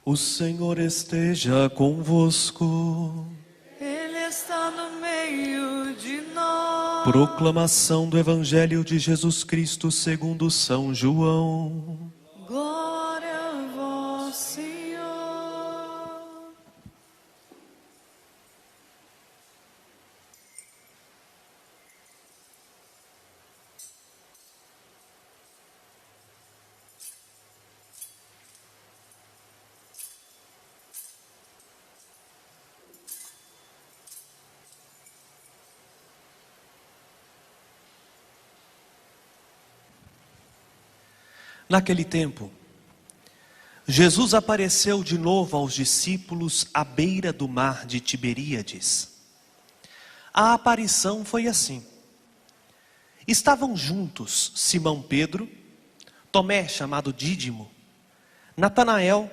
O Senhor esteja convosco. Ele está no meio de nós. Proclamação do Evangelho de Jesus Cristo segundo São João. Glória a vós, Senhor. Naquele tempo, Jesus apareceu de novo aos discípulos à beira do mar de Tiberíades. A aparição foi assim. Estavam juntos Simão Pedro, Tomé chamado Dídimo, Natanael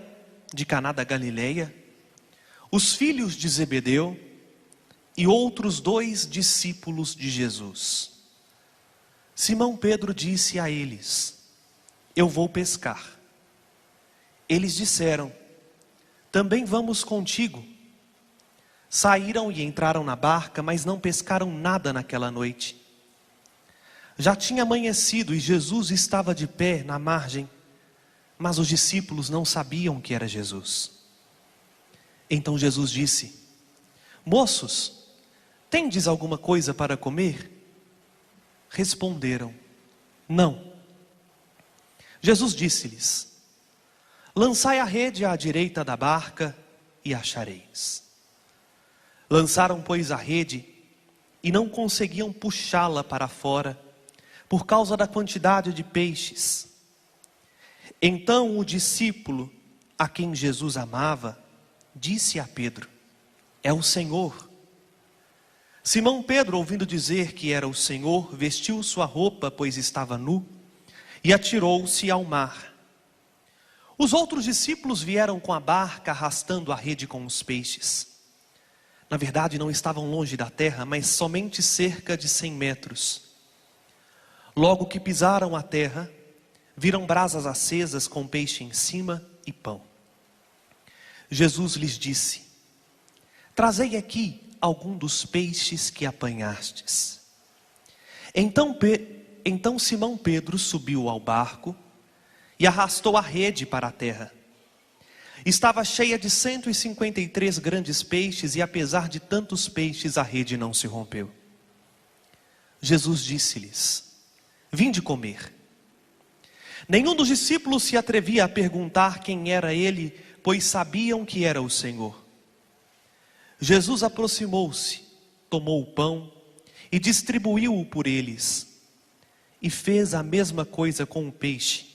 de Caná da Galileia, os filhos de Zebedeu e outros 2 discípulos de Jesus. Simão Pedro disse a eles: eu vou pescar. Eles disseram: também vamos contigo. Saíram e entraram na barca, mas não pescaram nada naquela noite. Já tinha amanhecido e Jesus estava de pé na margem, mas os discípulos não sabiam que era Jesus. Então Jesus disse: moços, tendes alguma coisa para comer? Responderam: não. Jesus disse-lhes: lançai a rede à direita da barca e achareis. Lançaram, pois, a rede e não conseguiam puxá-la para fora por causa da quantidade de peixes. Então o discípulo a quem Jesus amava disse a Pedro: é o Senhor. Simão Pedro, ouvindo dizer que era o Senhor, vestiu sua roupa, pois estava nu, e atirou-se ao mar. Os outros discípulos vieram com a barca arrastando a rede com os peixes. Na verdade não estavam longe da terra, mas somente cerca de 100 metros. Logo que pisaram a terra, viram brasas acesas com peixe em cima e pão. Jesus lhes disse: trazei aqui algum dos peixes que apanhastes. Então Simão Pedro subiu ao barco e arrastou a rede para a terra. Estava cheia de 153 grandes peixes e apesar de tantos peixes a rede não se rompeu. Jesus disse-lhes: vinde comer. Nenhum dos discípulos se atrevia a perguntar quem era ele, pois sabiam que era o Senhor. Jesus aproximou-se, tomou o pão e distribuiu-o por eles. E fez a mesma coisa com o peixe.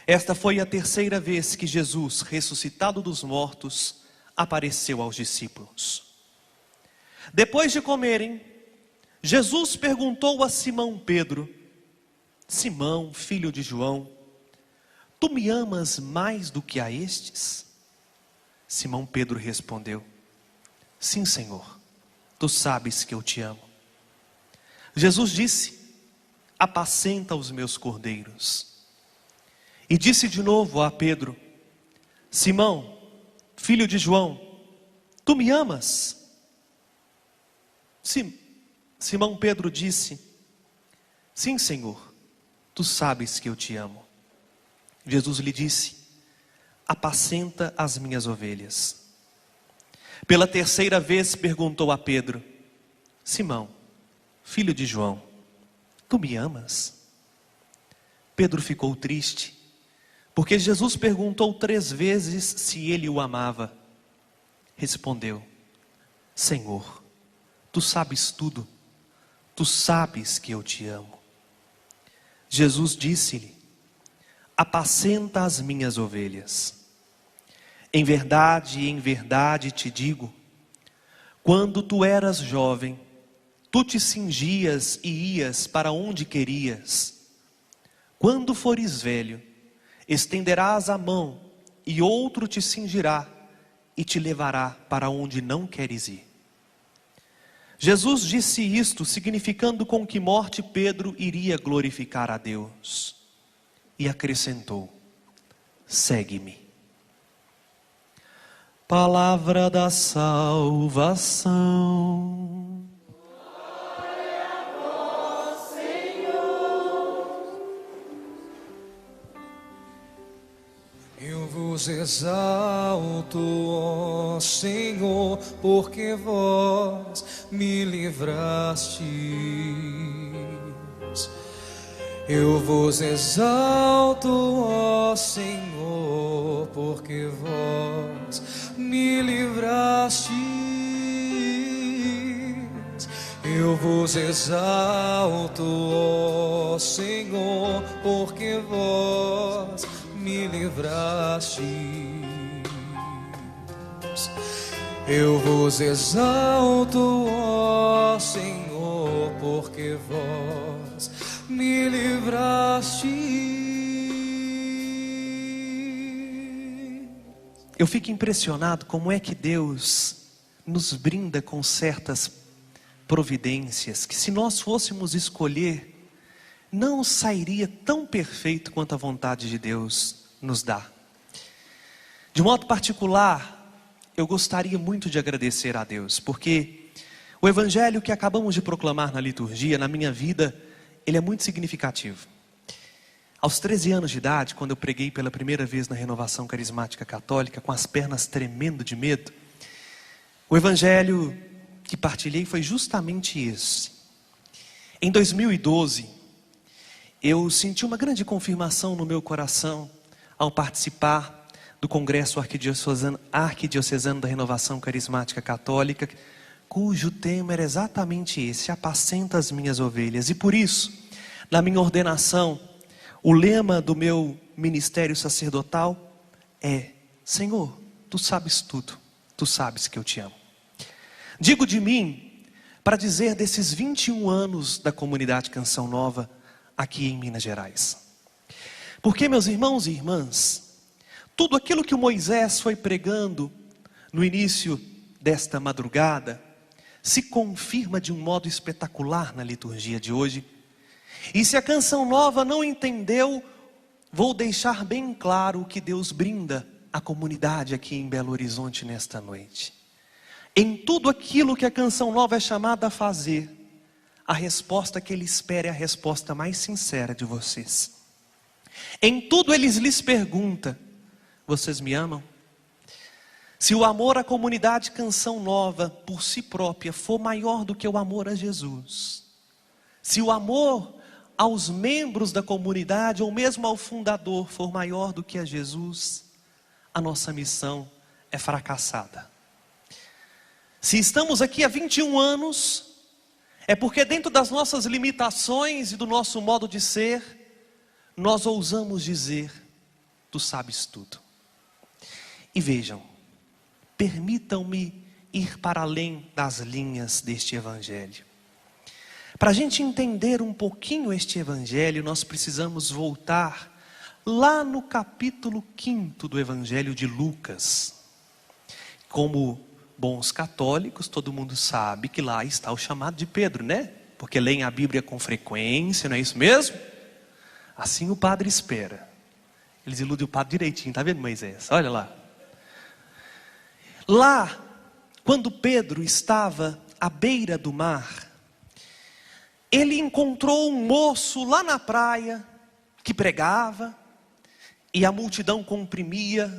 Esta foi a 3ª vez que Jesus, ressuscitado dos mortos, apareceu aos discípulos. Depois de comerem, Jesus perguntou a Simão Pedro: Simão, filho de João, tu me amas mais do que a estes? Simão Pedro respondeu: sim, Senhor, tu sabes que eu te amo. Jesus disse: apacenta os meus cordeiros. E disse de novo a Pedro: Simão, filho de João, tu me amas? Simão Pedro disse: sim, Senhor, tu sabes que eu te amo. Jesus lhe disse: apacenta as minhas ovelhas. Pela 3ª vez perguntou a Pedro: Simão, filho de João, tu me amas? Pedro ficou triste, porque Jesus perguntou 3 vezes se ele o amava. Respondeu: Senhor, tu sabes tudo, tu sabes que eu te amo. Jesus disse-lhe: apacenta as minhas ovelhas. Em verdade te digo, quando tu eras jovem, tu te cingias e ias para onde querias. Quando fores velho, estenderás a mão e outro te cingirá e te levará para onde não queres ir. Jesus disse isto, significando com que morte Pedro iria glorificar a Deus. E acrescentou: segue-me. Palavra da salvação. Eu vos exalto, ó Senhor, porque vós me livrastes. Eu vos exalto, ó Senhor, porque vós me livrastes. Eu vos exalto, ó Senhor, porque vós me livrastes. Eu vos exalto, ó Senhor, porque vós me livrastes. Eu fico impressionado como é que Deus nos brinda com certas providências que, se nós fôssemos escolher, não sairia tão perfeito quanto a vontade de Deus nos dá. De modo particular, eu gostaria muito de agradecer a Deus, porque o evangelho que acabamos de proclamar na liturgia, na minha vida, ele é muito significativo. Aos 13 anos de idade, quando eu preguei pela primeira vez na Renovação Carismática Católica, com as pernas tremendo de medo, o evangelho que partilhei foi justamente esse. Em 2012, eu senti uma grande confirmação no meu coração ao participar do Congresso Arquidiocesano da Renovação Carismática Católica, cujo tema era exatamente esse: apacenta as minhas ovelhas. E por isso, na minha ordenação, o lema do meu ministério sacerdotal é: Senhor, Tu sabes tudo, Tu sabes que eu te amo. Digo de mim para dizer desses 21 anos da comunidade Canção Nova aqui em Minas Gerais. Porque, meus irmãos e irmãs, tudo aquilo que o Moisés foi pregando no início desta madrugada se confirma de um modo espetacular na liturgia de hoje. E se a Canção Nova não entendeu, vou deixar bem claro o que Deus brinda à comunidade aqui em Belo Horizonte nesta noite. Em tudo aquilo que a Canção Nova é chamada a fazer, a resposta que Ele espera é a resposta mais sincera de vocês. Em tudo Ele lhes pergunta: vocês me amam? Se o amor à comunidade Canção Nova por si própria for maior do que o amor a Jesus, se o amor aos membros da comunidade ou mesmo ao fundador for maior do que a Jesus, a nossa missão é fracassada. Se estamos aqui há 21 anos, é porque dentro das nossas limitações e do nosso modo de ser, nós ousamos dizer: Tu sabes tudo. E vejam, permitam-me ir para além das linhas deste evangelho. Para a gente entender um pouquinho este evangelho, nós precisamos voltar lá no capítulo 5 do evangelho de Lucas. Como bons católicos, todo mundo sabe que lá está o chamado de Pedro, né? Porque leem a Bíblia com frequência, não é isso mesmo? Assim o padre espera. Eles iludem o padre direitinho, tá vendo, Moisés? Olha lá. Lá, quando Pedro estava à beira do mar, ele encontrou um moço lá na praia que pregava, e a multidão comprimia.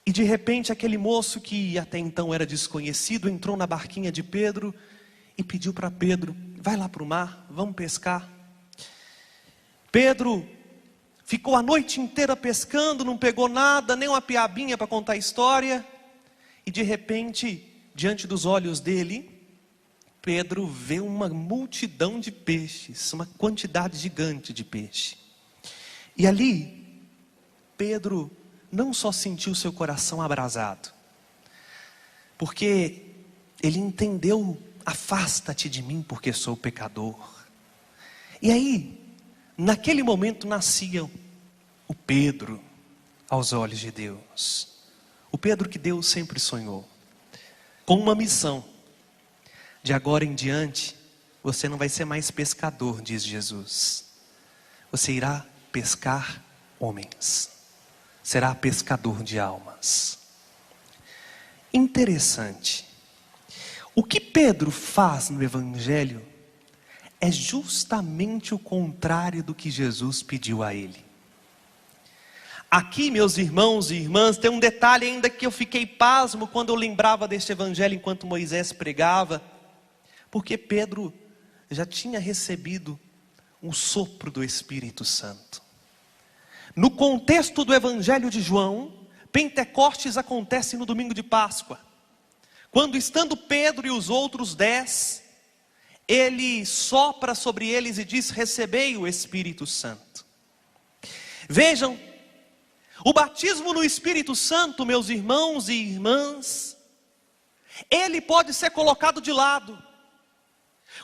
E de repente aquele moço, que até então era desconhecido, entrou na barquinha de Pedro e pediu para Pedro: vai lá para o mar, vamos pescar. Pedro ficou a noite inteira pescando, não pegou nada, nem uma piabinha para contar a história. E de repente, diante dos olhos dele, Pedro vê uma multidão de peixes, uma quantidade gigante de peixe. E ali, Pedro não só sentiu seu coração abrasado, porque ele entendeu: afasta-te de mim, porque sou pecador. E aí, naquele momento nascia o Pedro aos olhos de Deus. O Pedro que Deus sempre sonhou, com uma missão: de agora em diante, você não vai ser mais pescador, diz Jesus. Você irá pescar homens. Será pescador de almas. Interessante. O que Pedro faz no Evangelho é justamente o contrário do que Jesus pediu a ele. Aqui, meus irmãos e irmãs, tem um detalhe ainda que eu fiquei pasmo quando eu lembrava deste Evangelho enquanto Moisés pregava, porque Pedro já tinha recebido um sopro do Espírito Santo. No contexto do Evangelho de João, Pentecostes acontece no domingo de Páscoa, quando estando Pedro e os outros 10, ele sopra sobre eles e diz: recebei o Espírito Santo. Vejam, o batismo no Espírito Santo, meus irmãos e irmãs, ele pode ser colocado de lado.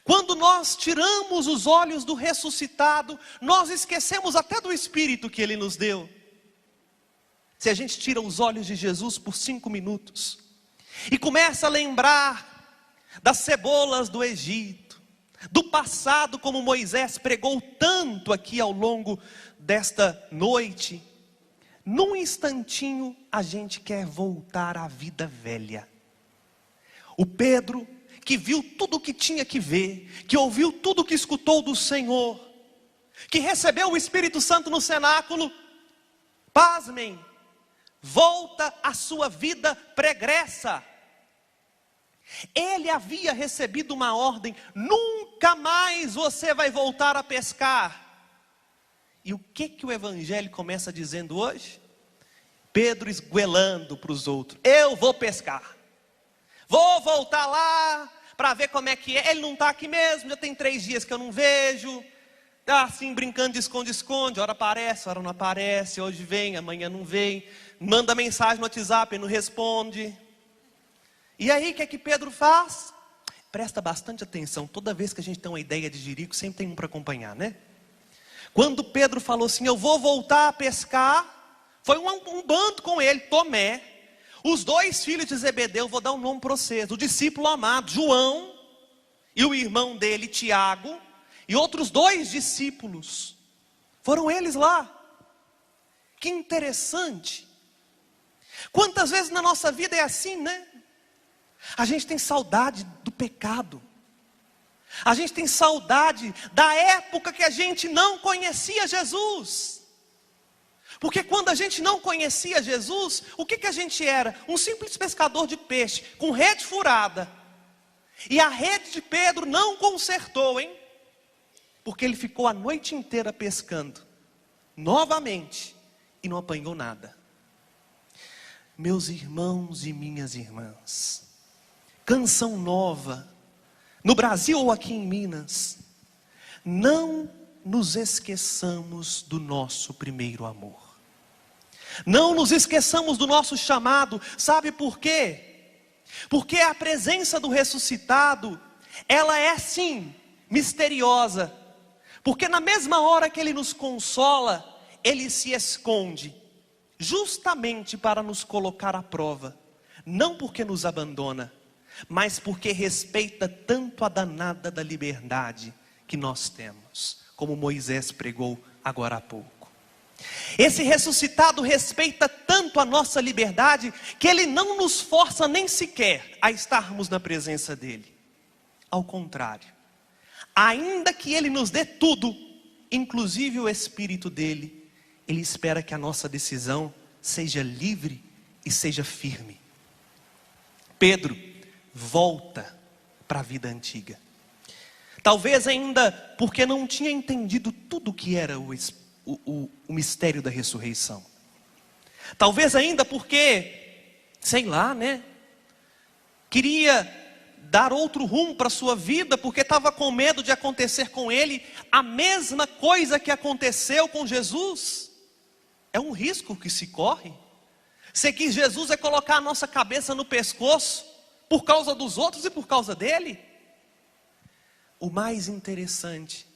Quando nós tiramos os olhos do ressuscitado, nós esquecemos até do Espírito que ele nos deu. Se a gente tira os olhos de Jesus por 5 minutos e começa a lembrar das cebolas do Egito, do passado, como Moisés pregou tanto aqui ao longo desta noite, num instantinho a gente quer voltar à vida velha. O Pedro, que viu tudo o que tinha que ver, que ouviu tudo o que escutou do Senhor, que recebeu o Espírito Santo no cenáculo, pasmem, volta à sua vida pregressa. Ele havia recebido uma ordem: nunca mais você vai voltar a pescar. E o que o Evangelho começa dizendo hoje? Pedro esguelando para os outros: eu vou pescar, vou voltar lá para ver como é que é. Ele não está aqui mesmo, já tem 3 dias que eu não vejo. Está assim brincando de esconde-esconde, ora aparece, ora não aparece, hoje vem, amanhã não vem, manda mensagem no WhatsApp e não responde. E aí o que é que Pedro faz? Presta bastante atenção, toda vez que a gente tem uma ideia de jirico, sempre tem um para acompanhar, né? Quando Pedro falou assim: eu vou voltar a pescar, foi um bando com ele, Tomé, os 2 filhos de Zebedeu, vou dar um nome para vocês, o discípulo amado, João, e o irmão dele, Tiago, e outros 2 discípulos, foram eles lá. Que interessante. Quantas vezes na nossa vida é assim, né? A gente tem saudade do pecado, a gente tem saudade da época que a gente não conhecia Jesus. Porque quando a gente não conhecia Jesus, o que a gente era? Um simples pescador de peixe, com rede furada. E a rede de Pedro não consertou, hein? Porque ele ficou a noite inteira pescando, novamente, e não apanhou nada. Meus irmãos e minhas irmãs, canção nova, no Brasil ou aqui em Minas: não nos esqueçamos do nosso primeiro amor. Não nos esqueçamos do nosso chamado. Sabe por quê? Porque a presença do ressuscitado, ela é sim misteriosa. Porque na mesma hora que ele nos consola, ele se esconde, justamente para nos colocar à prova. Não porque nos abandona, mas porque respeita tanto a danada da liberdade que nós temos, como Moisés pregou agora há pouco. Esse ressuscitado respeita tanto a nossa liberdade, que ele não nos força nem sequer a estarmos na presença dele. Ao contrário, ainda que ele nos dê tudo, inclusive o Espírito dele, ele espera que a nossa decisão seja livre e seja firme. Pedro volta para a vida antiga. Talvez ainda porque não tinha entendido tudo o que era o mistério da ressurreição. Talvez ainda porque, sei lá, né? Queria dar outro rumo para a sua vida, porque estava com medo de acontecer com ele a mesma coisa que aconteceu com Jesus. É um risco que se corre. Seguir Jesus é colocar a nossa cabeça no pescoço, por causa dos outros e por causa dele. O mais interessante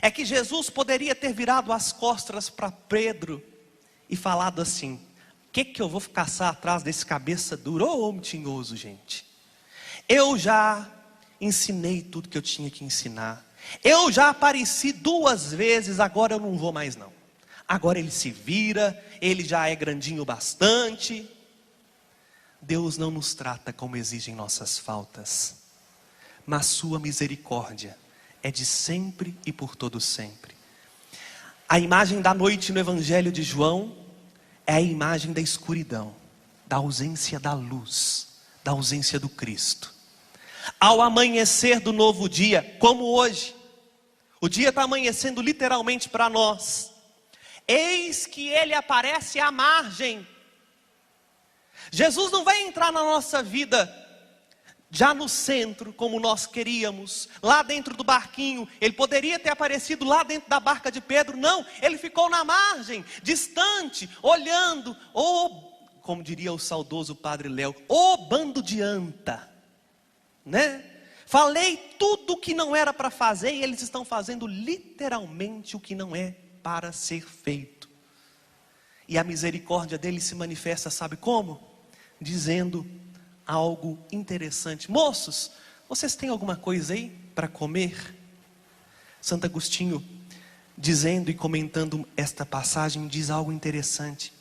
é que Jesus poderia ter virado as costas para Pedro e falado assim: que eu vou caçar atrás desse cabeça dura? Ô homem tinhoso, gente. Eu já ensinei tudo que eu tinha que ensinar. Eu já apareci 2 vezes, agora eu não vou mais não. Agora ele se vira, ele já é grandinho bastante. Deus não nos trata como exigem nossas faltas, mas sua misericórdia é de sempre e por todo sempre. A imagem da noite no Evangelho de João é a imagem da escuridão, da ausência da luz, da ausência do Cristo. Ao amanhecer do novo dia, como hoje, o dia está amanhecendo literalmente para nós. Eis que ele aparece à margem. Jesus não vai entrar na nossa vida já no centro, como nós queríamos, lá dentro do barquinho. Ele poderia ter aparecido lá dentro da barca de Pedro. Não, ele ficou na margem, distante, olhando. Como diria o saudoso Padre Léo, bando de anta, né? Falei tudo o que não era para fazer e eles estão fazendo literalmente o que não é para ser feito. E a misericórdia dele se manifesta, sabe como? Dizendo algo interessante. Moços, vocês têm alguma coisa aí para comer? Santo Agostinho, dizendo e comentando esta passagem, diz algo interessante.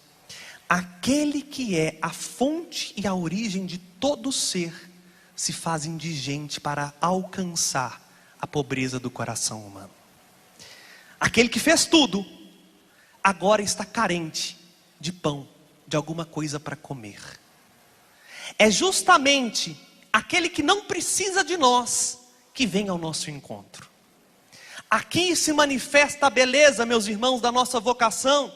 Aquele que é a fonte e a origem de todo ser se faz indigente para alcançar a pobreza do coração humano. Aquele que fez tudo, agora está carente de pão, de alguma coisa para comer. É justamente aquele que não precisa de nós que vem ao nosso encontro. Aqui se manifesta a beleza, meus irmãos, da nossa vocação.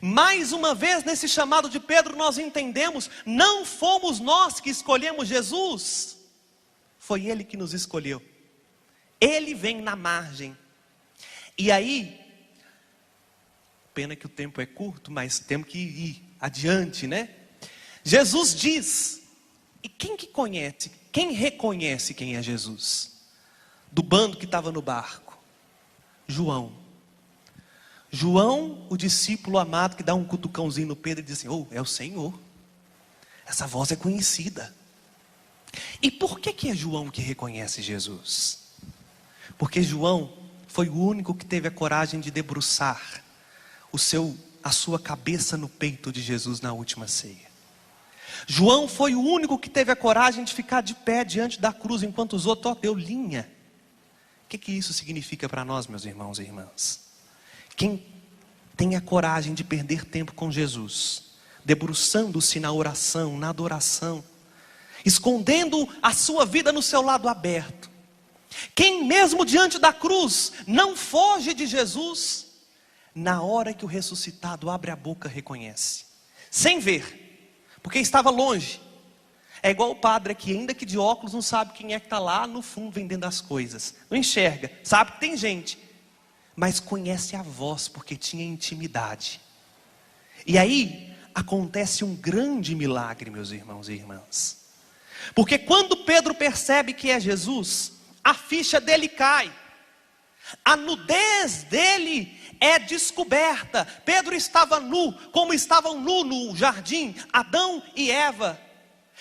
Mais uma vez nesse chamado de Pedro nós entendemos, não fomos nós que escolhemos Jesus, foi Ele que nos escolheu. Ele vem na margem. E aí, pena que o tempo é curto, mas temos que ir adiante, né? Jesus diz, e quem que conhece, quem reconhece quem é Jesus? Do bando que estava no barco, João, o discípulo amado que dá um cutucãozinho no Pedro e diz assim, é o Senhor, essa voz é conhecida. E por que é João que reconhece Jesus? Porque João foi o único que teve a coragem de debruçar a sua cabeça no peito de Jesus na última ceia. João foi o único que teve a coragem de ficar de pé diante da cruz, enquanto os outros deu linha. O que isso significa para nós, meus irmãos e irmãs? Quem tem a coragem de perder tempo com Jesus, debruçando-se na oração, na adoração, escondendo a sua vida no seu lado aberto. Quem mesmo diante da cruz não foge de Jesus, na hora que o ressuscitado abre a boca reconhece, sem ver, porque estava longe. É igual o padre aqui, ainda que de óculos não sabe quem é que está lá no fundo vendendo as coisas, não enxerga, sabe que tem gente, mas conhece a voz porque tinha intimidade. E aí acontece um grande milagre, meus irmãos e irmãs, porque quando Pedro percebe que é Jesus, a ficha dele cai, a nudez dele é descoberta. Pedro estava nu, como estavam nu no jardim Adão e Eva.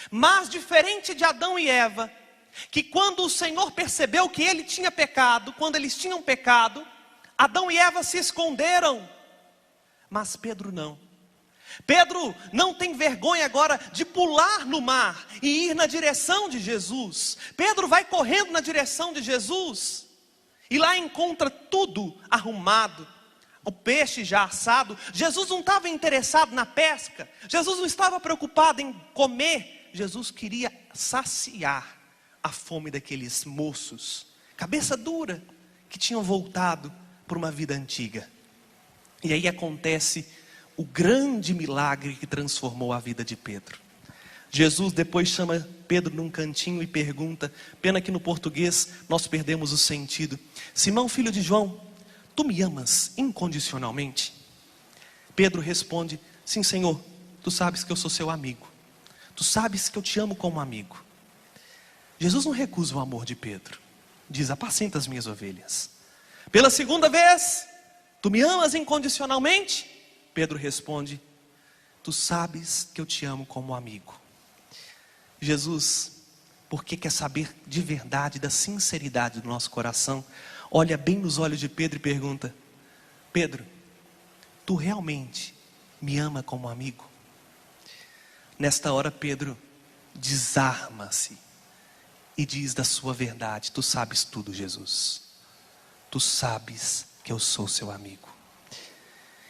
Mas diferente de Adão e Eva, que quando o Senhor percebeu que ele tinha pecado, quando eles tinham pecado, Adão e Eva se esconderam. Mas Pedro não. Pedro não tem vergonha agora de pular no mar e ir na direção de Jesus. Pedro vai correndo na direção de Jesus e lá encontra tudo arrumado, o peixe já assado. Jesus não estava interessado na pesca, Jesus não estava preocupado em comer, Jesus queria saciar a fome daqueles moços, cabeça dura, que tinham voltado por uma vida antiga. E aí acontece o grande milagre que transformou a vida de Pedro. Jesus depois chama Pedro num cantinho e pergunta, pena que no português nós perdemos o sentido: Simão, filho de João, tu me amas incondicionalmente? Pedro responde: sim, Senhor, tu sabes que eu sou seu amigo, tu sabes que eu te amo como amigo. Jesus não recusa o amor de Pedro, diz: apacenta as minhas ovelhas. Pela segunda vez: tu me amas incondicionalmente? Pedro responde: tu sabes que eu te amo como amigo. Jesus, porque quer saber de verdade, da sinceridade do nosso coração, olha bem nos olhos de Pedro e pergunta: Pedro, tu realmente me ama como amigo? Nesta hora Pedro desarma-se e diz da sua verdade: tu sabes tudo, Jesus. Tu sabes que eu sou seu amigo.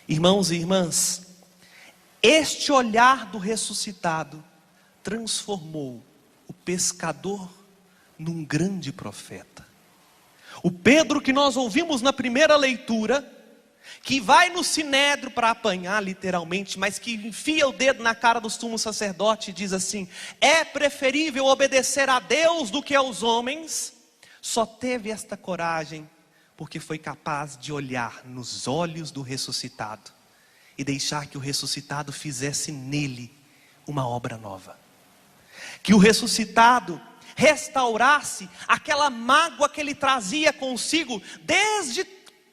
Irmãos e irmãs, este olhar do ressuscitado transformou o pescador num grande profeta. O Pedro que nós ouvimos na primeira leitura, que vai no sinédrio para apanhar literalmente, mas que enfia o dedo na cara do sumo sacerdote e diz assim: é preferível obedecer a Deus do que aos homens, só teve esta coragem porque foi capaz de olhar nos olhos do ressuscitado e deixar que o ressuscitado fizesse nele uma obra nova. Que o ressuscitado restaurasse aquela mágoa que ele trazia consigo desde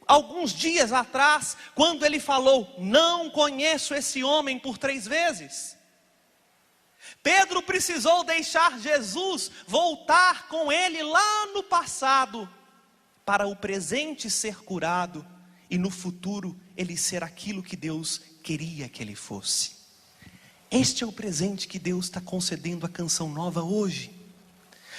alguns dias atrás, quando ele falou: não conheço esse homem, por 3 vezes. Pedro precisou deixar Jesus voltar com ele lá no passado, para o presente ser curado e no futuro ele ser aquilo que Deus queria que ele fosse. Este é o presente que Deus está concedendo à Canção Nova hoje.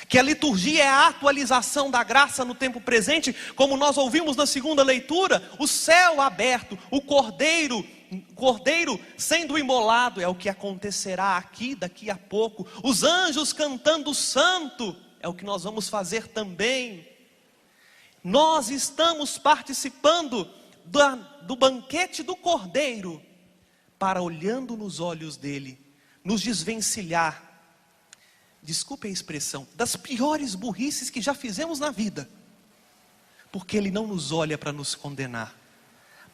Que a liturgia é a atualização da graça no tempo presente, como nós ouvimos na segunda leitura: o céu aberto, o cordeiro sendo imolado, é o que acontecerá aqui daqui a pouco. Os anjos cantando santo, é o que nós vamos fazer também. Nós estamos participando do banquete do cordeiro, para, olhando nos olhos dele, nos desvencilhar, desculpe a expressão, das piores burrices que já fizemos na vida. Porque ele não nos olha para nos condenar,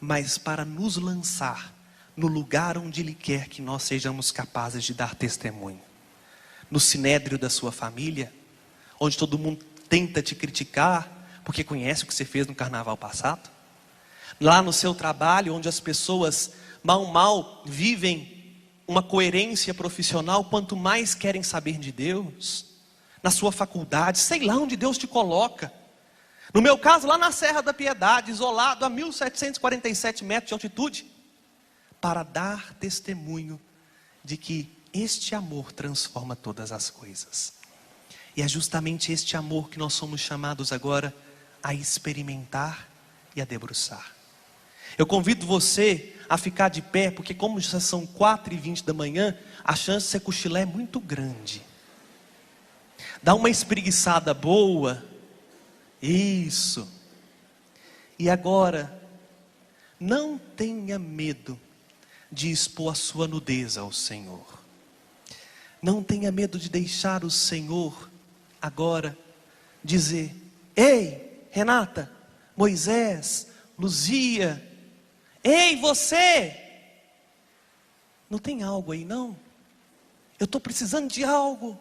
mas para nos lançar no lugar onde ele quer que nós sejamos capazes de dar testemunho. No sinédrio da sua família, onde todo mundo tenta te criticar porque conhece o que você fez no carnaval passado. Lá no seu trabalho, onde as pessoas mal vivem uma coerência profissional, quanto mais querem saber de Deus. Na sua faculdade, sei lá onde Deus te coloca. No meu caso, lá na Serra da Piedade, isolado a 1747 metros de altitude, para dar testemunho de que este amor transforma todas as coisas. E é justamente este amor que nós somos chamados agora a experimentar e a debruçar. Eu convido você a ficar de pé, porque como já são 4h20 da manhã, a chance de você cochilar é muito grande. Dá uma espreguiçada boa. Isso. E agora, não tenha medo de expor a sua nudez ao Senhor. Não tenha medo de deixar o Senhor agora dizer: ei, Renata, Moisés, Luzia, ei, você, não tem algo aí não? Eu estou precisando de algo.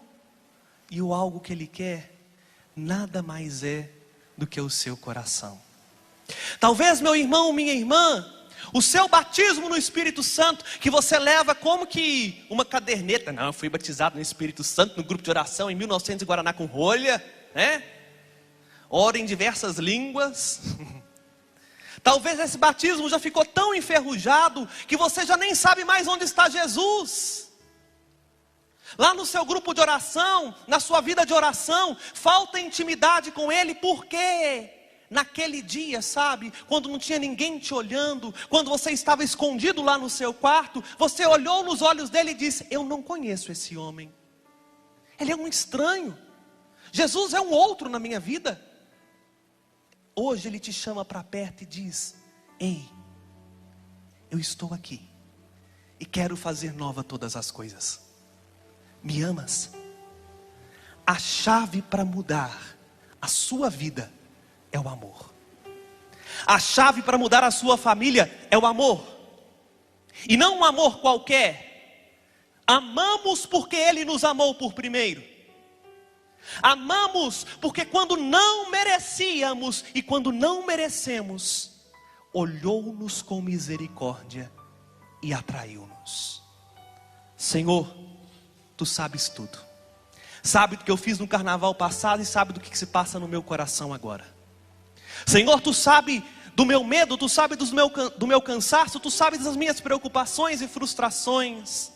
E o algo que Ele quer nada mais é do que o seu coração. Talvez, meu irmão, minha irmã, o seu batismo no Espírito Santo, que você leva como que uma caderneta: não, eu fui batizado no Espírito Santo no grupo de oração em 1900 em Guaraná com rolha, né? Ora em diversas línguas. Talvez esse batismo já ficou tão enferrujado que você já nem sabe mais onde está Jesus. Lá no seu grupo de oração, na sua vida de oração, falta intimidade com Ele. Por quê? Naquele dia, sabe, quando não tinha ninguém te olhando, quando você estava escondido lá no seu quarto, você olhou nos olhos dele e disse: eu não conheço esse homem. Ele é um estranho. Jesus é um outro na minha vida. Hoje Ele te chama para perto e diz: ei, eu estou aqui e quero fazer nova todas as coisas. Me amas? A chave para mudar a sua vida é o amor. A chave para mudar a sua família é o amor. E não um amor qualquer. Amamos porque Ele nos amou por primeiro. Amamos porque quando não merecíamos e quando não merecemos, olhou-nos com misericórdia e atraiu-nos. Senhor, Tu sabes tudo. Sabe do que eu fiz no carnaval passado e sabe do que se passa no meu coração agora. Senhor, Tu sabe do meu medo, Tu sabe do meu cansaço, Tu sabe das minhas preocupações e frustrações.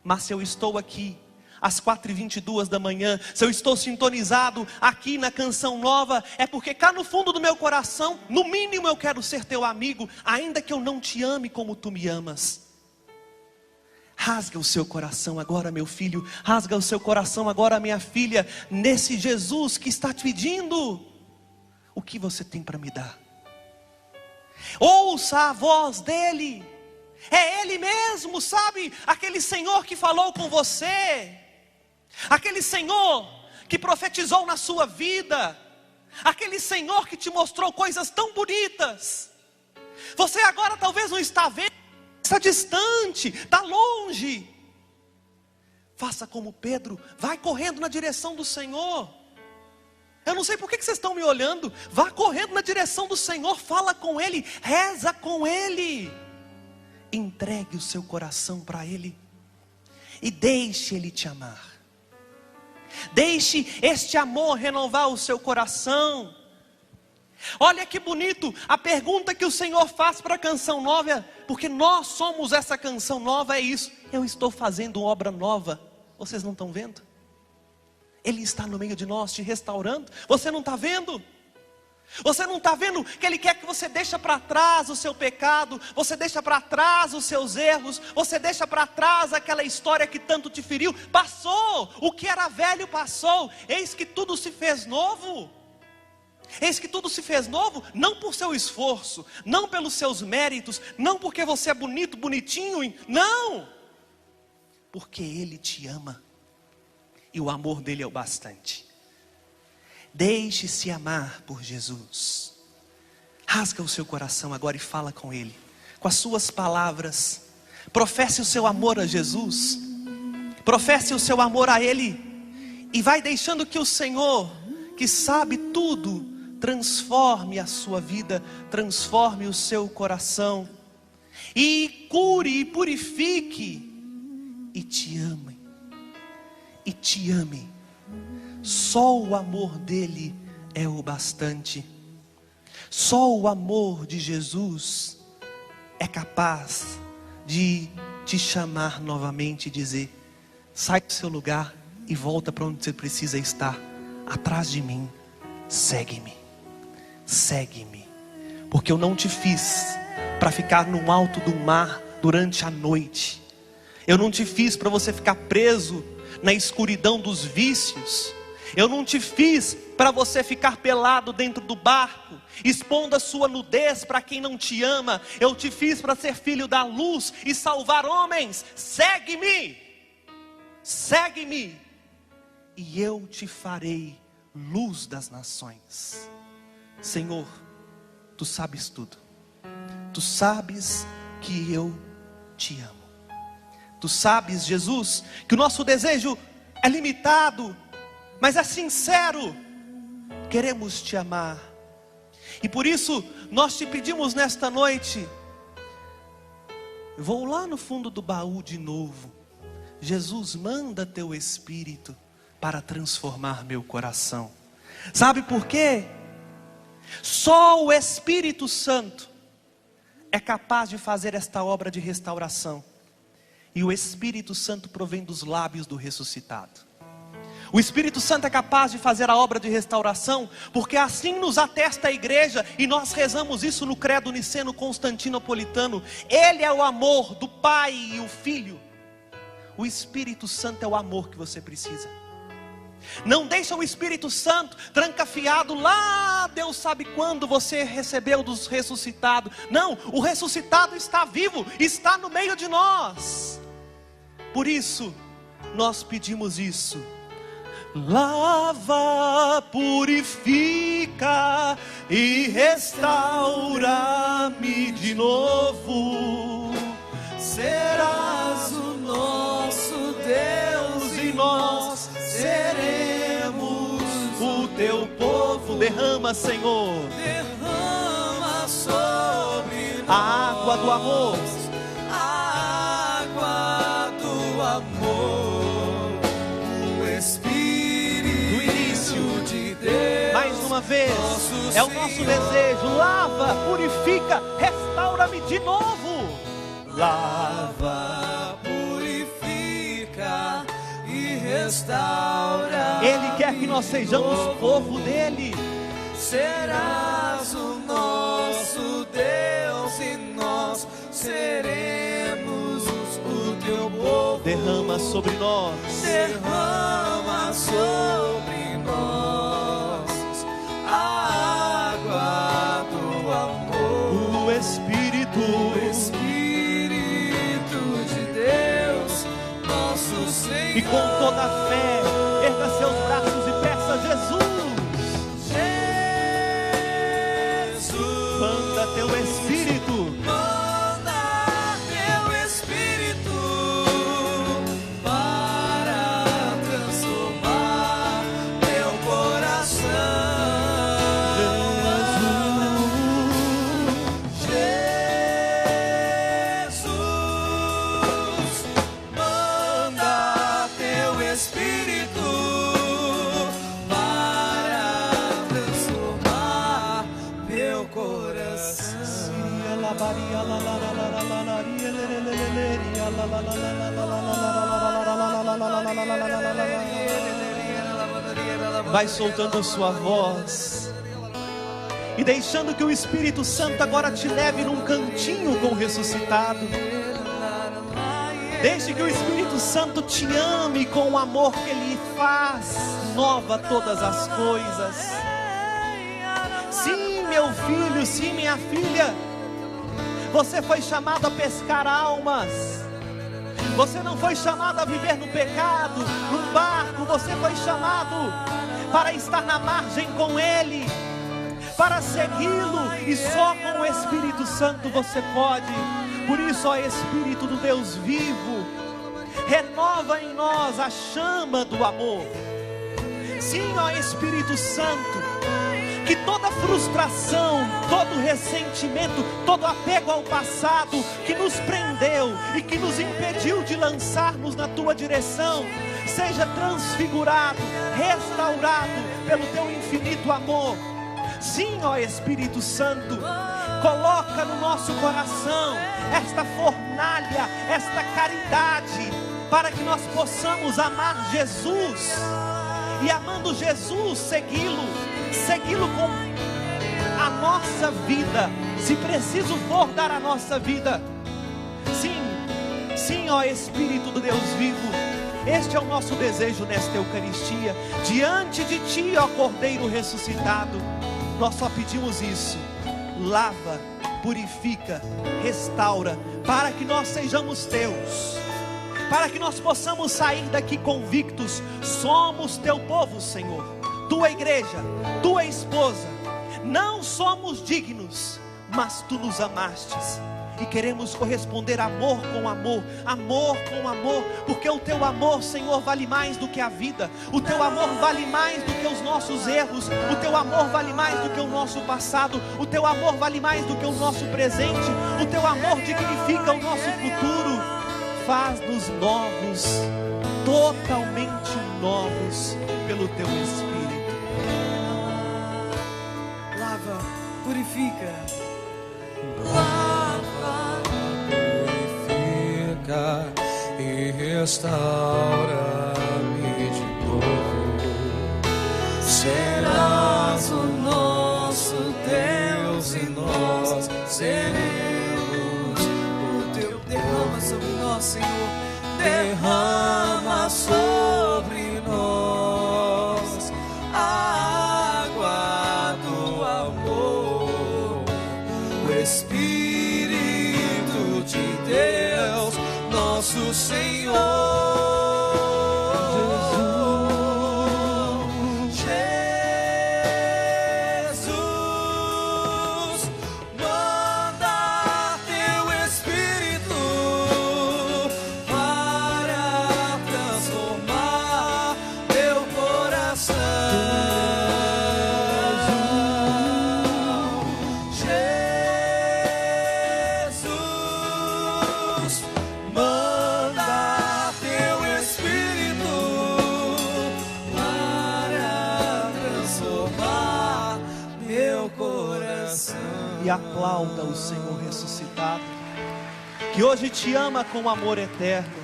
Mas se eu estou aqui às 4h22 da manhã, se eu estou sintonizado aqui na Canção Nova, é porque cá no fundo do meu coração, no mínimo eu quero ser teu amigo, ainda que eu não te ame como tu me amas. Rasga o seu coração agora, meu filho, rasga o seu coração agora, minha filha, nesse Jesus que está te pedindo: o que você tem para me dar? Ouça a voz dele. É ele mesmo, sabe? Aquele Senhor que falou com você, aquele Senhor que profetizou na sua vida, aquele Senhor que te mostrou coisas tão bonitas. Você agora talvez não está vendo, está distante, está longe. Faça como Pedro, vai correndo na direção do Senhor. Eu não sei por que vocês estão me olhando. Vá correndo na direção do Senhor, fala com Ele, reza com Ele. Entregue o seu coração para Ele e deixe Ele te amar. Deixe este amor renovar o seu coração. Olha que bonito a pergunta que o Senhor faz para a Canção Nova, porque nós somos essa Canção Nova, é isso. Eu estou fazendo obra nova, vocês não estão vendo? Ele está no meio de nós te restaurando, você não está vendo? Você não está vendo que Ele quer que você deixe para trás o seu pecado, você deixa para trás os seus erros, você deixa para trás aquela história que tanto te feriu? Passou, o que era velho passou, eis que tudo se fez novo. Eis que tudo se fez novo, não por seu esforço, não pelos seus méritos, não porque você é bonito, bonitinho, não, porque Ele te ama, e o amor dele é o bastante. Deixe-se amar por Jesus. Rasga o seu coração agora e fala com Ele, com as suas palavras. Professe o seu amor a Jesus, professe o seu amor a Ele, e vai deixando que o Senhor, que sabe tudo, transforme a sua vida, transforme o seu coração, e cure e purifique, e te ame, e te ame. Só o amor dele é o bastante. Só o amor de Jesus é capaz de te chamar novamente e dizer: sai do seu lugar e volta para onde você precisa estar. Atrás de mim, segue-me, segue-me, porque eu não te fiz para ficar no alto do mar durante a noite. Eu não te fiz para você ficar preso na escuridão dos vícios. Eu não te fiz para você ficar pelado dentro do barco, expondo a sua nudez para quem não te ama. Eu te fiz para ser filho da luz e salvar homens. Segue-me, segue-me, e eu te farei luz das nações. Senhor, tu sabes tudo. Tu sabes que eu te amo. Tu sabes, Jesus, que o nosso desejo é limitado, mas é sincero. Queremos te amar, e por isso nós te pedimos nesta noite. Vou lá no fundo do baú de novo. Jesus, manda teu Espírito para transformar meu coração. Sabe por quê? Só o Espírito Santo é capaz de fazer esta obra de restauração. E o Espírito Santo provém dos lábios do ressuscitado. O Espírito Santo é capaz de fazer a obra de restauração, porque assim nos atesta a igreja, e nós rezamos isso no credo niceno constantinopolitano. Ele é o amor do Pai e o Filho. O Espírito Santo é o amor que você precisa. Não deixa o Espírito Santo trancafiado lá, Deus sabe quando você recebeu dos ressuscitados. Não, o ressuscitado está vivo, está no meio de nós. Por isso, nós pedimos isso. Lava, purifica e restaura-me de novo. Serás o nosso Deus e nós seremos o teu povo. Derrama, Senhor, derrama sobre nós a água do amor, a água do amor, o Espírito do início de Deus. Mais uma vez, é o nosso desejo. Lava, purifica, restaura-me de novo. Lava, purifica restaura. Ele quer que nós sejamos povo dele. Serás o nosso Deus e nós seremos o teu povo. Derrama sobre nós. Derrama sobre nós a água do amor. O Espírito De Deus, nosso Senhor. E com toda a fé, erga seus braços e peça: Jesus, manda teu Espírito. Manda teu Espírito para transformar meu coração. Jesus, manda teu Espírito para transformar meu coração. Vai soltando a sua voz e deixando que o Espírito Santo agora te leve num cantinho com o ressuscitado. Deixe que o Espírito Santo te ame com o amor que Ele faz nova todas as coisas. Sim, meu filho, sim, minha filha, você foi chamado a pescar almas. Você não foi chamado a viver no pecado, num barco. Você foi chamado para estar na margem com Ele, para segui-lo, e só com o Espírito Santo você pode. Por isso, ó Espírito do Deus vivo, renova em nós a chama do amor. Sim, ó Espírito Santo, que toda frustração, todo ressentimento, todo apego ao passado que nos prendeu e que nos impediu de lançarmos na tua direção, seja transfigurado, restaurado pelo teu infinito amor. Sim, ó Espírito Santo, coloca no nosso coração esta fornalha, esta caridade, para que nós possamos amar Jesus e, amando Jesus, segui-lo com a nossa vida, se preciso for dar a nossa vida. Sim, ó Espírito do Deus vivo, este é o nosso desejo nesta Eucaristia. Diante de Ti, ó Cordeiro ressuscitado, nós só pedimos isso: lava, purifica, restaura, para que nós sejamos Teus, para que nós possamos sair daqui convictos: somos Teu povo, Senhor, Tua igreja, Tua esposa. Não somos dignos, mas Tu nos amastes, e queremos corresponder amor com amor, amor com amor, porque o Teu amor, Senhor, vale mais do que a vida. O Teu amor vale mais do que os nossos erros. O Teu amor vale mais do que o nosso passado. O Teu amor vale mais do que o nosso presente. O Teu amor dignifica o nosso futuro. Faz-nos novos, totalmente novos, pelo Teu Espírito. Lava, purifica. Lava, purifica e restaura-me de novo. Serás o nosso Deus e nós seremos o Teu. Derrama sobre nós, Senhor. Derrama sobre nós a água do amor. O Espírito de Deus, nosso Senhor. Jesus, manda Teu Espírito para transformar meu coração. Jesus, manda Teu Espírito para transformar meu coração. E aplauda o Senhor ressuscitado, que hoje te ama com amor eterno,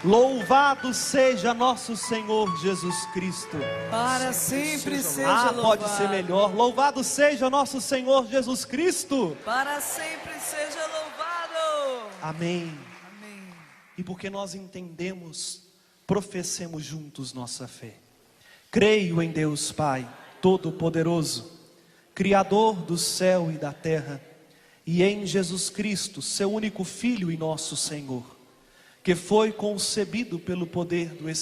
Louvado seja nosso Senhor Jesus Cristo. Para sempre seja louvado. Pode ser melhor. Louvado seja nosso Senhor Jesus Cristo. Para sempre seja louvado. Amém. Amém. E porque nós entendemos, professemos juntos nossa fé. Creio em Deus Pai Todo-Poderoso, Criador do céu e da terra, e em Jesus Cristo, seu único Filho e nosso Senhor, que foi concebido pelo poder do Espírito